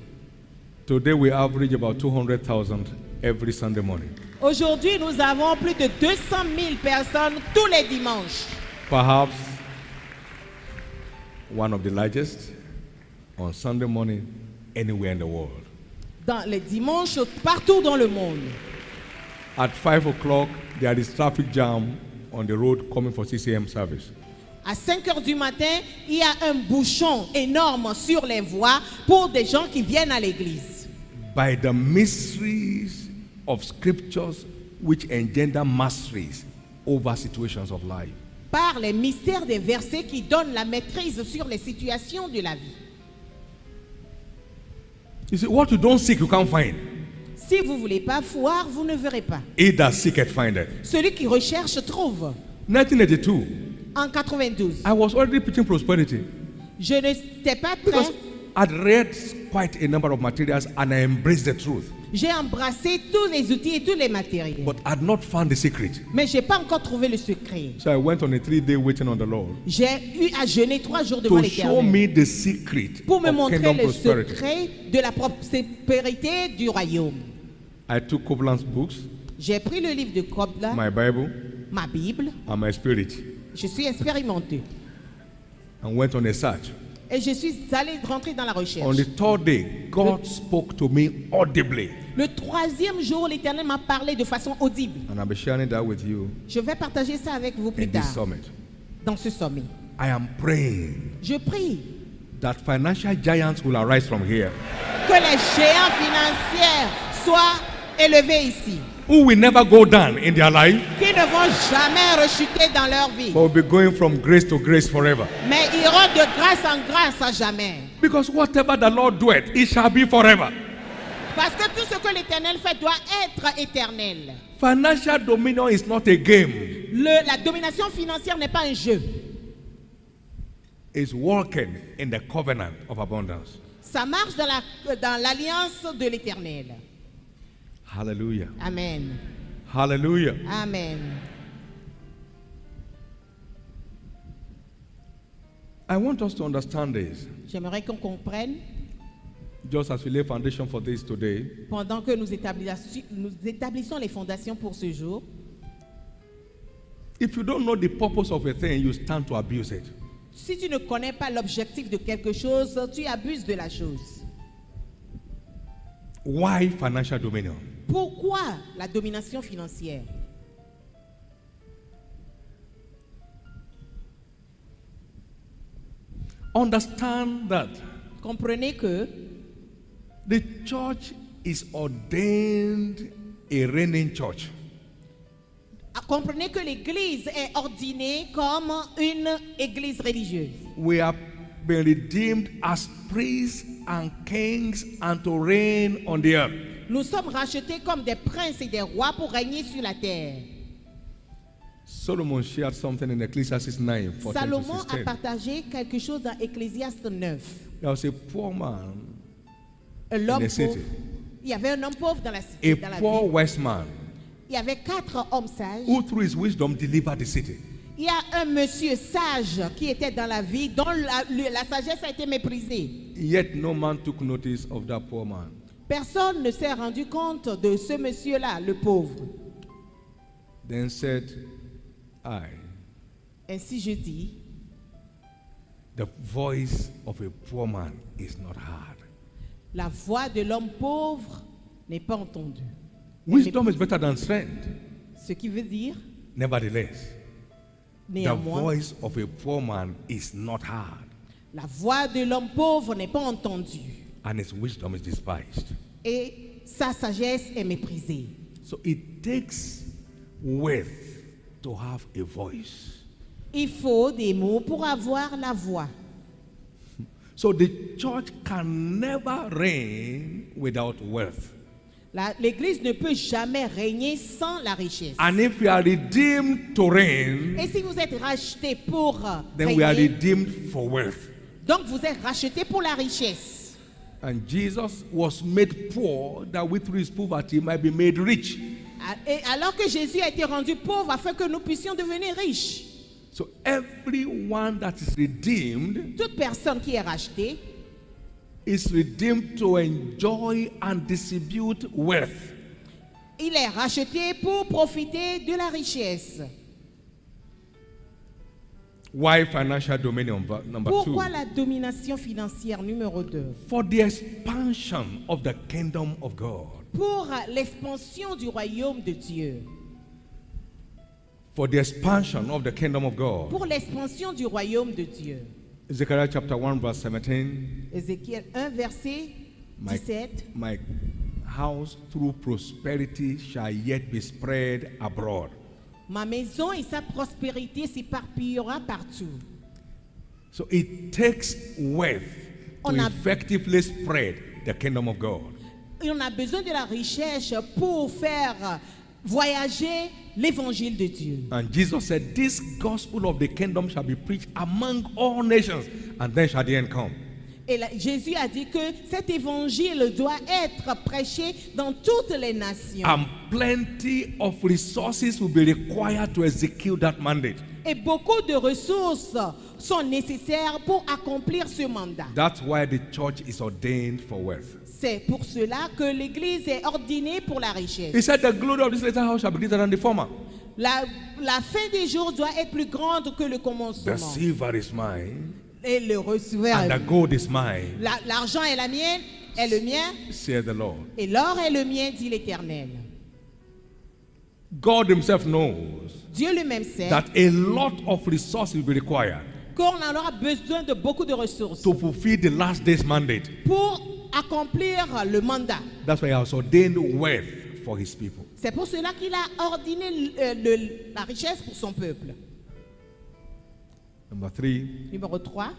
Today we average about 200,000 every Sunday morning. Aujourd'hui, nous avons plus de 200 000 personnes tous les dimanches. Perhaps one of the largest on Sunday morning anywhere in the world. Dans les dimanches, partout dans le monde. At 5 o'clock, there is traffic jam on the road coming for 6 a.m. service. À 5 heures du matin, il y a un bouchon énorme sur les voies pour des gens qui viennent à l'église. By the mysteries of scriptures which engender masteries over situations of life. Par les mystères des versets qui donnent la maîtrise sur les situations de la vie. You see, what you don't seek, you can't find. Si vous ne voulez pas voir, vous ne verrez pas. He that seeketh findeth. Celui qui recherche trouve. 1982, En 92, I was already preaching prosperity je n'étais pas prêt. because I'd read quite a number of materials and I embraced the truth, J'ai embrassé tous les outils et tous les matériels. but I'd not found the secret. Mais je n'ai pas encore trouvé le secret. So I went on a 3-day waiting on the Lord J'ai eu à jeûner 3 jours devant to show l'Éternel. me the secret Pour me of montrer kingdom le prosperity. secret de la prospérité du royaume. I took Copeland's books, J'ai pris le livre de Copeland, my Bible, ma Bible. and my spirit, Je suis expérimenté. and went on a search. Et je suis allé rentrer dans la On recherche. the third day, God spoke to me audibly. Le troisième jour, l'Éternel m'a parlé de façon audible. And I'll be sharing that with you Je vais partager ça avec vous plus in this tard, summit. dans ce sommet. I am praying Je prie that financial giants will arise from here que les géants financiers soient élevés ici, who will never go down in their life, qui ne vont jamais rechuter dans leur vie, but will be going from grace to grace forever. mais iront de grâce en grâce à jamais. Because whatever the Lord doeth, it shall be forever. Parce que tout ce que l'Éternel fait doit être éternel. Financial dominion is not a game. La domination financière n'est pas un jeu. It's walking in the covenant of abundance. Ça marche dans l'alliance de l'Éternel. Hallelujah. Amen. Hallelujah. Amen. I want us to understand this. J'aimerais qu'on comprenne, Just as we lay foundation for this today, pendant que nous établissons les fondations pour ce jour, if you don't know the purpose of a thing, you stand to abuse it. si tu ne connais pas l'objectif de quelque chose, tu abuses de la chose. Why financial dominion? Pourquoi la domination financière? Understand that Comprenez que the church is ordained a reigning church. comprenez que l'Église est ordonnée comme une Église religieuse. We have been redeemed as priests and kings and to reign on the earth. Nous sommes rachetés comme des princes et des rois pour régner sur la terre. Solomon shared something in Ecclesiastes 9, 14 to Salomon a 16. partagé quelque chose dans Ecclésiaste 9. There was a poor man, L'homme In the city. pauvre. Il y avait un homme pauvre dans la cité, a dans la poor ville. wise man, Il y avait 4 hommes sages. who through his wisdom delivered the city. Il y a un monsieur sage qui était dans la vie, dont la sagesse a été méprisée. Yet no man took notice of that poor man. Personne ne s'est rendu compte de ce monsieur-là, le pauvre. Then said, I, Ainsi je dis, the voice of a poor man is not heard. la voix de l'homme pauvre n'est pas entendue. Wisdom is better than strength. Ce qui veut dire, Nevertheless, the néanmoins, voice of a poor man is not heard, la voix de l'homme pauvre n'est pas entendue. and his wisdom is despised. Et sa sagesse est méprisée. So it takes wealth to have a voice. Il faut des mots pour avoir la voix. So the church can never reign without wealth. L'Église ne peut jamais régner sans la richesse. And if we are redeemed to reign, Et si vous êtes racheté pour then we are régner, redeemed for wealth. donc vous êtes racheté pour la richesse. And Jesus was made poor that we through his poverty might be made rich. Et alors que Jésus a été rendu pauvre afin que nous puissions devenir riches. So everyone that is redeemed Toute personne qui est rachetée is redeemed to enjoy and distribute wealth. il est racheté pour profiter de la richesse. Why financial dominion? Number Pourquoi 2. la domination financière numéro 2? For the expansion of the kingdom of God. Pour l'expansion du royaume de Dieu. For the expansion of the kingdom of God. Pour l'expansion du royaume de Dieu. Zechariah chapter 1 verse 17. Ézéchiel 1, verset 17. My house through prosperity shall yet be spread abroad. Ma maison et sa prospérité s'éparpillera partout. So it takes wealth to On a- effectively spread the kingdom of God. Et on a besoin de la richesse pour faire voyager l'évangile de Dieu. And Jesus said, this gospel of the kingdom shall be preached among all nations, and then shall the end come. Et Jésus a dit que cet évangile doit être prêché dans toutes les nations. And plenty of resources will be required to execute that mandate. Et beaucoup de ressources sont nécessaires pour accomplir ce mandat. That's why the church is ordained for wealth. C'est pour cela que l'Église est ordonnée pour la richesse. He said, the glory of this latter house shall be greater than the former. La fin des jours doit être plus grande que le The commencement. silver is mine, Et le receveur, and the gold is mine, l'argent est la mienne, est le mien, saith the Lord. et l'or est le mien, dit l'Éternel. God himself knows Dieu lui-même sait that a lot of resources will be required qu'on en aura besoin de beaucoup de ressources to fulfill the last day's mandate. pour accomplir le mandat. That's why he has ordained wealth for his people. C'est pour cela qu'il a ordonné la richesse pour son peuple. Number 3, Numéro 3.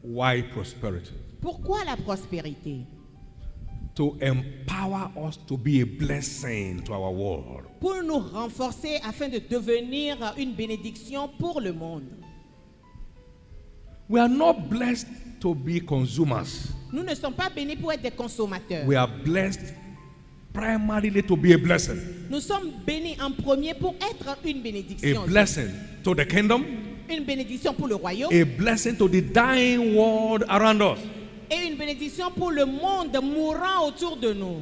why prosperity? Pourquoi la prospérité? To empower us to be a blessing to our world. Pour nous renforcer afin de devenir une bénédiction pour le monde. We are not blessed to be consumers. Nous ne sommes pas bénis pour être des consommateurs. We are blessed primarily to be a blessing. Nous sommes bénis en premier pour être une bénédiction. A blessing to the kingdom, Une bénédiction pour le royaume a blessing to the dying world around us. et une bénédiction pour le monde mourant autour de nous.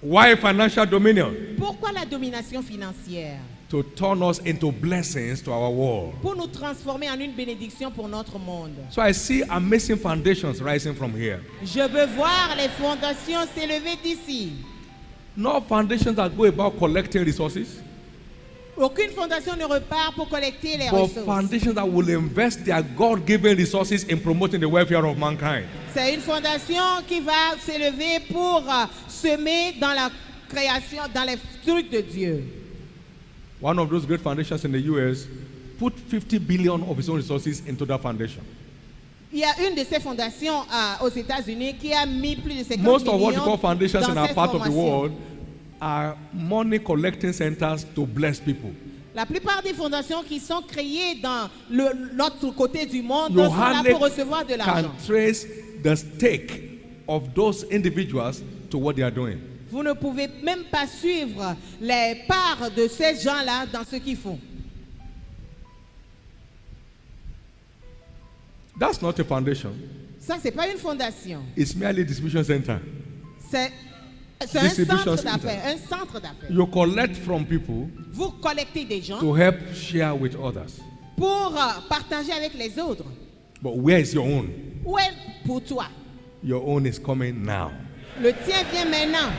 Why financial dominion? Pourquoi la domination financière? To turn us into blessings to our world. Pour nous transformer en une bénédiction pour notre monde. So I see amazing foundations rising from here. Je veux voir les fondations s'élever d'ici. Not foundations that go about collecting resources, Aucune fondation ne repart pour collecter les but ressources. foundations that will invest their God-given resources in promoting the welfare of mankind. C'est une fondation qui va s'élever pour semer dans la création, dans les trucs de Dieu. One of those great foundations in the US put 50 billion of its own resources into that foundation. Il y a une de ces fondations aux États-Unis qui a mis plus de 50 Most of millions what we call foundations in dans our cette part of the formation. world are money collecting centers to bless people. La plupart des fondations qui sont créées dans l'autre côté du monde You sont là hardly pour recevoir de can l'argent. trace the stake of those individuals to what they are doing. Vous ne pouvez même pas suivre les parts de ces gens-là dans ce qu'ils font. That's not a foundation. Ça, c'est pas une fondation. It's merely a distribution center. C'est un Distribution centre center. d'affaires. Un centre d'affaires. You collect from people Vous collectez des gens to help share with others. pour partager avec les autres. But where is your own? Où est pour toi? Your own is coming now. Le tien vient maintenant.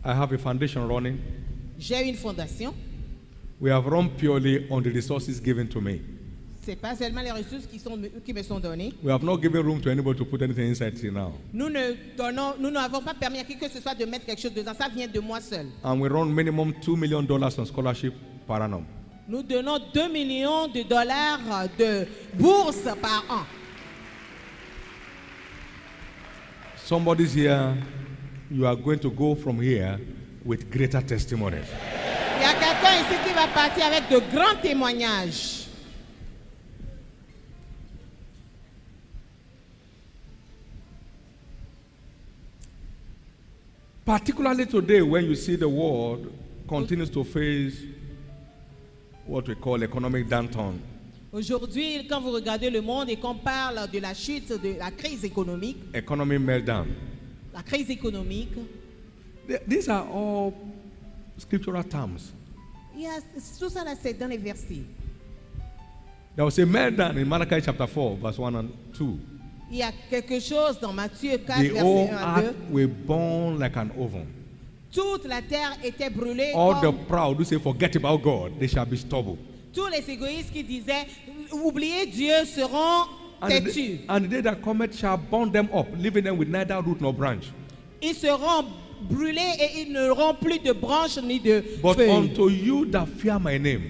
I have a foundation running. J'ai une fondation. We have run purely on the resources given to me. C'est pas seulement les ressources qui me sont données. We have not given room to anybody to put anything inside till now. Nous n'avons pas permis à qui que ce soit de mettre quelque chose dedans. Ça vient de moi seul. And we run minimum $2 million on scholarship per annum. Nous donnons 2 millions de dollars de bourse par an. Somebody's here, you are going to go from here with greater testimonies. Il y a quelqu'un ici qui va partir avec de grands témoignages. Particularly today, when you see the world continues to face what we call economic downturn. Aujourd'hui, quand vous regardez le monde et qu'on parle de la chute, de la crise économique, Economic meltdown. la crise économique, These are all scriptural terms. il y a tout ça là, c'est dans les versets. There was a meltdown in Malachi chapter 4, verse 1 and 2. Il y a quelque chose dans Matthieu 4, The whole verset 1 à 2. earth will burn like an oven. Toute la terre était brûlée. All the Comme proud who say, forget about God, they shall be stubble. tous les égoïstes qui disaient, oubliez Dieu seront têtus. And the day that cometh shall burn them up, leaving them with neither root nor branch. Ils seront brûlés et ils n'auront plus de branches ni de But feuilles. unto you that fear my name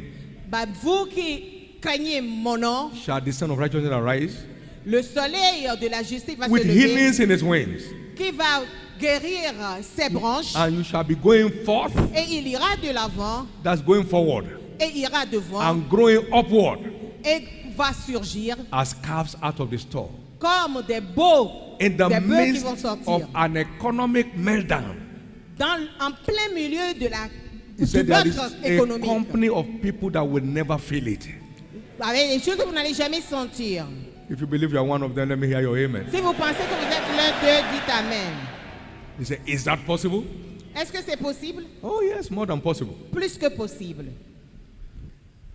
Bah, vous qui craignez mon nom, shall the Son of Righteousness arise, le soleil de la justice va with se lever, healings in his wings. qui va guérir ses branches, And you shall be going forth, et il ira de l'avant, that's going forward, et ira devant, and growing upward et va surgir as calves out of the store. comme des beaux, In the des bœufs qui midst vont of sortir. an economic meltdown, En plein milieu de la he said there is votre a économique, company of people that will never feel it. avec des choses que vous n'allez jamais sentir. If you believe you are one of them, let me hear your amen. Si vous pensez que vous êtes l'un d'eux, dites Amen. He said, is that possible? Est-ce que c'est possible? Oh, yes, more than possible. Plus que possible.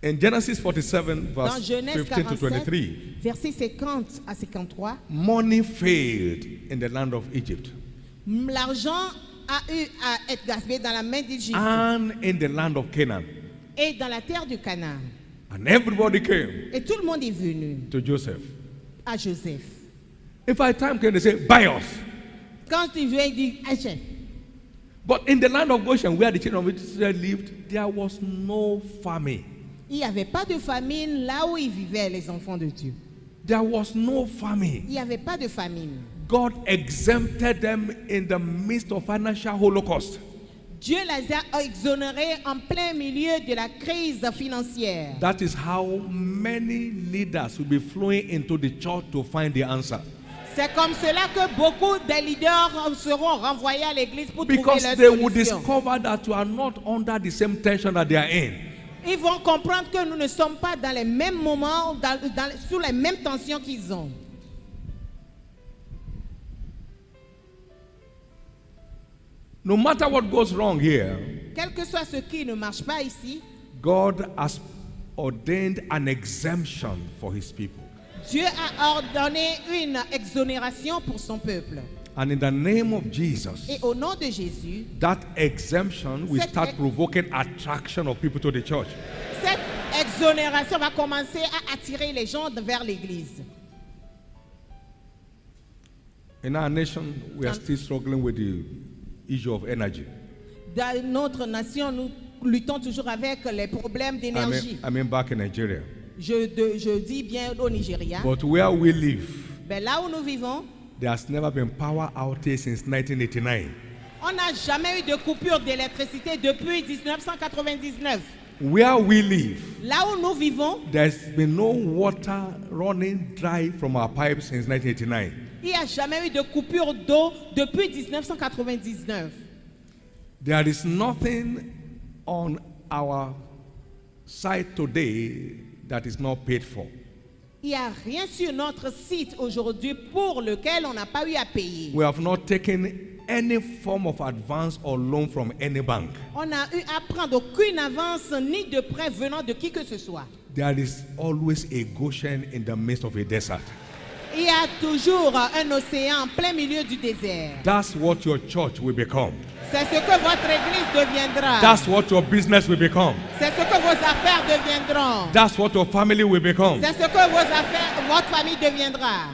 In Genesis 47, Dans verse Genèse 15 to 47, 23, versets 50 à 53, money failed in the land of Egypt l'argent a eu à être gaspillé dans la main d'Égypte and in the land of Canaan. et dans la terre du Canaan. And everybody came Et tout le monde est venu to Joseph. à Joseph. If our time came, they say, buy us. Quand il vient, il dit, achète. But in the land of Goshen, where the children of Israel lived, there was no famine. Il n'y avait pas de famine là où ils vivaient, les enfants de Dieu. There was no famine. Il n'y avait pas de famine. God exempted them in the midst of financial holocaust. Dieu les a exonérés en plein milieu de la crise financière. That is how many leaders will be flowing into the church to find the answer. C'est comme cela que beaucoup de leaders seront renvoyés à l'église pour trouver Because leur they will solution. discover that you are not under the same tension that they are in. Ils vont comprendre que nous ne sommes pas dans les mêmes moments, sous les mêmes tensions qu'ils ont. No matter what goes wrong here, Quel que soit ce qui ne marche pas ici, God has ordained an exemption for his people. Dieu a ordonné une exonération pour son peuple. And in the name of Et Jesus, au nom de Jésus, that exemption will Cette start ex- provoking attraction of people to the church. cette exonération va commencer à attirer les gens vers l'église. In our nation, we are still struggling with the issue of energy. Dans notre nation, nous luttons toujours avec les problèmes d'énergie. I mean back in Nigeria. Je dis bien au Nigeria. But where we live, Ben là où nous vivons, there has never been power outage since 1989. on n'a jamais eu de coupure d'électricité depuis 1999. Where we live, Là où nous vivons, there's been no water running dry from our pipes since 1989. il n'y a jamais eu de coupure d'eau depuis 1999. There is nothing on our site today that is not paid for. Il n'y a rien sur notre site aujourd'hui pour lequel on n'a pas eu à payer. We have not taken any form of advance or loan from any bank. On n'a eu à prendre aucune avance ni de prêt venant de qui que ce soit. There is always a Goshen in the midst of a desert. Il y a toujours un océan en plein milieu du désert. That's what your church will become. C'est ce que votre église deviendra. That's what your business will become. C'est ce que vos affaires deviendront. That's what your family will become. C'est ce que votre famille deviendra.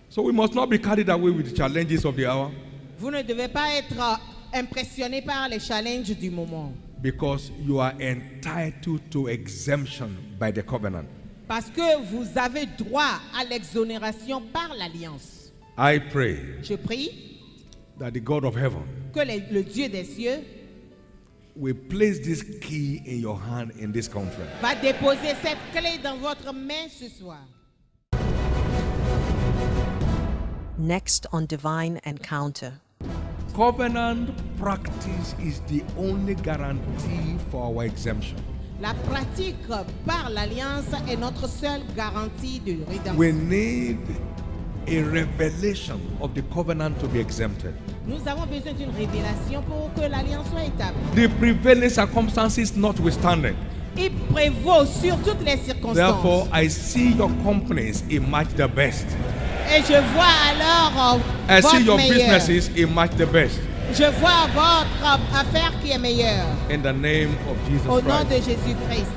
So we must not be carried away with the challenges of the hour, Vous ne devez pas être impressionné par les challenges du moment. because you are entitled to exemption by the covenant. Parce que vous avez droit à l'exonération par l'alliance. I pray Je prie that the God of heaven que le Dieu des cieux will place this key in your hand in this conference. va déposer cette clé dans votre main ce soir. Next on Divine Encounter. Covenant practice is the only guarantee for our exemption. La pratique par l'alliance est notre seule garantie de rédemption. We need a revelation of the covenant to be exempted. Nous avons besoin d'une révélation pour que l'alliance soit établie. The prevailing circumstances notwithstanding. Il prévaut sur toutes les circonstances. Therefore, I see your companies emerge the best. Et je vois alors I see votre your meilleur. businesses emerge the best. Je vois votre affaire qui est meilleure. In the name of Jesus Au nom Christ. de Jésus-Christ.